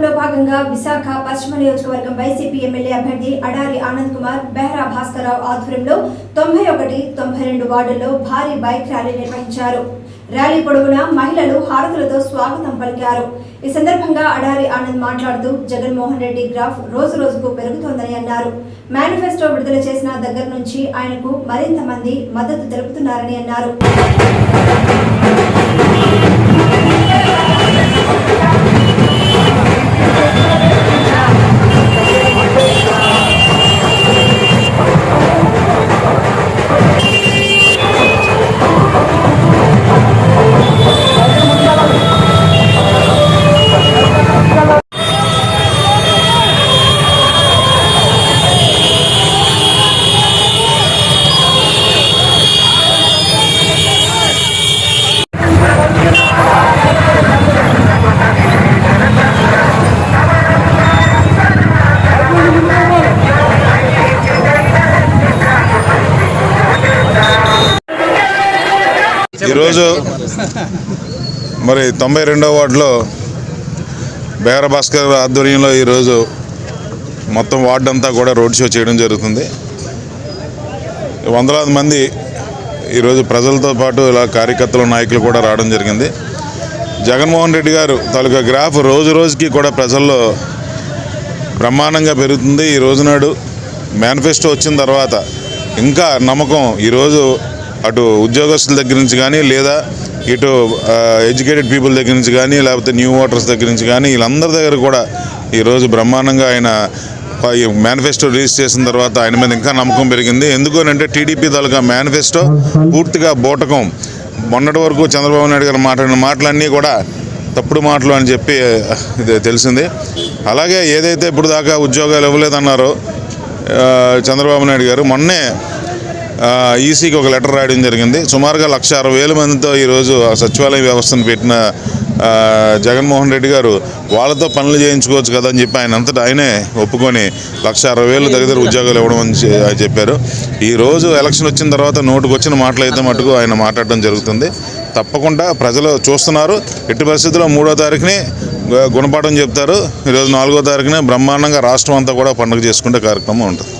కార్యక్రమంలో భాగంగా విశాఖ పశ్చిమ నియోజకవర్గం వైసీపీ ఎమ్మెల్యే అభ్యర్థి అడారి ఆనంద్ కుమార్ బెహరా భాస్కరరావు ఆధ్వర్యంలో 91, 92 వార్డుల్లో భారీ బైక్ ర్యాలీ నిర్వహించారు. ర్యాలీ పొడవునా మహిళలు హారతులతో స్వాగతం పలికారు. ఈ సందర్భంగా అడారి ఆనంద్ మాట్లాడుతూ జగన్మోహన్ రెడ్డి గ్రాఫ్ రోజు రోజుకు పెరుగుతోందని అన్నారు. మేనిఫెస్టో విడుదల చేసిన దగ్గర నుంచి ఆయనకు మరింత మంది మద్దతు తెలుపుతున్నారని అన్నారు. ఈరోజు మరి 92వ వార్డులో బెహరా భాస్కర్ ఆధ్వర్యంలో ఈరోజు మొత్తం వార్డు అంతా కూడా రోడ్ షో చేయడం జరుగుతుంది. వందలాది మంది ఈరోజు ప్రజలతో పాటు ఇలా కార్యకర్తలు నాయకులు కూడా రావడం జరిగింది. జగన్మోహన్ రెడ్డి గారు తాలూకా గ్రాఫ్ రోజు రోజుకి కూడా ప్రజల్లో బ్రహ్మాండంగా పెరుగుతుంది. ఈ రోజునాడు మేనిఫెస్టో వచ్చిన తర్వాత ఇంకా నమ్మకం ఈరోజు అటు ఉద్యోగస్తుల దగ్గర నుంచి కానీ లేదా ఇటు ఎడ్యుకేటెడ్ పీపుల్ దగ్గర నుంచి కానీ లేకపోతే న్యూ ఓటర్స్ దగ్గర నుంచి కానీ వీళ్ళందరి దగ్గర కూడా ఈరోజు బ్రహ్మాండంగా ఆయన మేనిఫెస్టో రిలీజ్ చేసిన తర్వాత ఆయన మీద ఇంకా నమ్మకం పెరిగింది. ఎందుకనంటే టీడీపీ తాలూకా మేనిఫెస్టో పూర్తిగా బోటకం. మొన్నటి వరకు చంద్రబాబు నాయుడు గారు మాట్లాడిన మాటలన్నీ కూడా తప్పుడు మాటలు అని చెప్పి తెలిసింది. అలాగే ఏదైతే ఇప్పుడు దాకా ఉద్యోగాలు ఇవ్వలేదన్నారో చంద్రబాబు నాయుడు గారు మొన్నే ఈసీకి ఒక లెటర్ రాయడం జరిగింది. సుమారుగా 1,60,000 మందితో ఈరోజు సచివాలయ వ్యవస్థను పెట్టిన జగన్మోహన్ రెడ్డి గారు వాళ్ళతో పనులు చేయించుకోవచ్చు కదా అని చెప్పి ఆయన అంతటా ఆయనే ఒప్పుకొని 1,60,000 దగ్గర ఉద్యోగాలు ఇవ్వడం అని చెప్పారు. ఈరోజు ఎలక్షన్ వచ్చిన తర్వాత నోటుకు వచ్చిన మాటలు అయితే మటుకు ఆయన మాట్లాడడం జరుగుతుంది. తప్పకుండా ప్రజలు చూస్తున్నారు. ఎట్టి పరిస్థితుల్లో 3వ తారీఖుని గుణపాఠం చెప్తారు. ఈరోజు 4వ తారీఖున బ్రహ్మాండంగా రాష్ట్రం అంతా కూడా పండుగ చేసుకునే కార్యక్రమం ఉంటుంది.